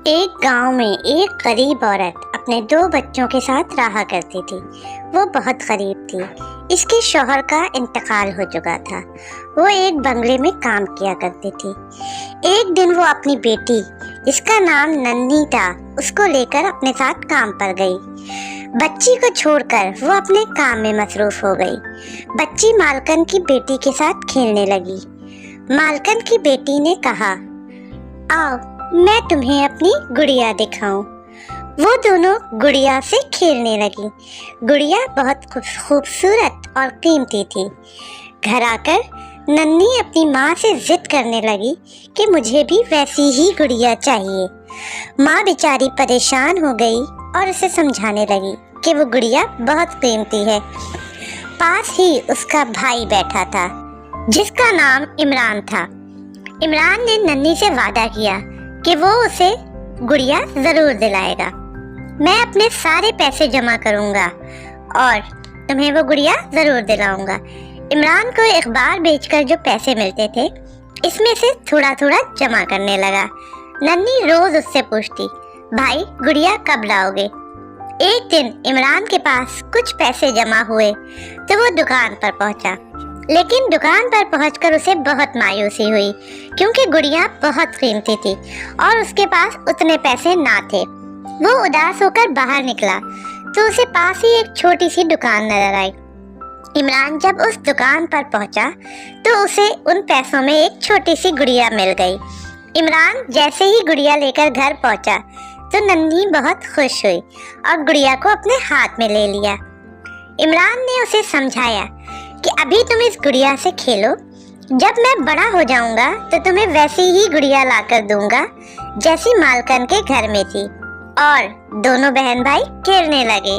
एक गांव में एक गरीब औरत अपने 2 बच्चों के साथ रहा करती थी। वो बहुत गरीब थी। इसके शौहर का इंतकाल हो चुका था। वो एक बंगले में काम किया करती थी। एक दिन वो अपनी बेटी, जिसका नाम नन्ही था, उसको लेकर अपने साथ काम पर गई। बच्ची को छोड़कर वो अपने काम में मसरूफ हो गई। बच्ची मालकन की बेटी के साथ खेलने लगी। मालकन की बेटी ने कहा, आओ मैं तुम्हें अपनी गुड़िया दिखाऊं। वो दोनों गुड़िया से खेलने लगी। गुड़िया बहुत खूबसूरत और कीमती थी। घर आकर नन्ही अपनी माँ से जिद करने लगी कि मुझे भी वैसी ही गुड़िया चाहिए। माँ बेचारी परेशान हो गई और उसे समझाने लगी कि वो गुड़िया बहुत कीमती है। पास ही उसका भाई बैठा था, जिसका नाम इमरान था। इमरान ने नन्ही से वादा किया कि वो उसे गुड़िया जरूर दिलाएगा। मैं अपने सारे पैसे जमा करूंगा और तुम्हें वो गुड़िया जरूर दिलाऊंगा। इमरान को अखबार बेचकर जो पैसे मिलते थे, इसमें से थोड़ा थोड़ा जमा करने लगा। नन्ही रोज उससे पूछती, भाई गुड़िया कब लाओगे? एक दिन इमरान के पास कुछ पैसे जमा हुए तो वो दुकान पर पहुंचा। लेकिन दुकान पर पहुंचकर उसे बहुत मायूसी हुई, क्योंकि गुड़िया बहुत कीमती थी और उसके पास उतने पैसे ना थे। वो उदास होकर बाहर निकला तो उसे पास ही एक छोटी सी दुकान नजर आई। इमरान जब उस दुकान पर पहुंचा तो उसे उन पैसों में एक छोटी सी गुड़िया मिल गई। इमरान जैसे ही गुड़िया लेकर घर पहुंचा तो नन्ही बहुत खुश हुई और गुड़िया को अपने हाथ में ले लिया। इमरान ने उसे समझाया कि अभी तुम इस गुड़िया से खेलो, जब मैं बड़ा हो जाऊंगा तो तुम्हें वैसी ही गुड़िया लाकर दूंगा जैसी मालकन के घर में थी। और दोनों बहन भाई खेलने लगे।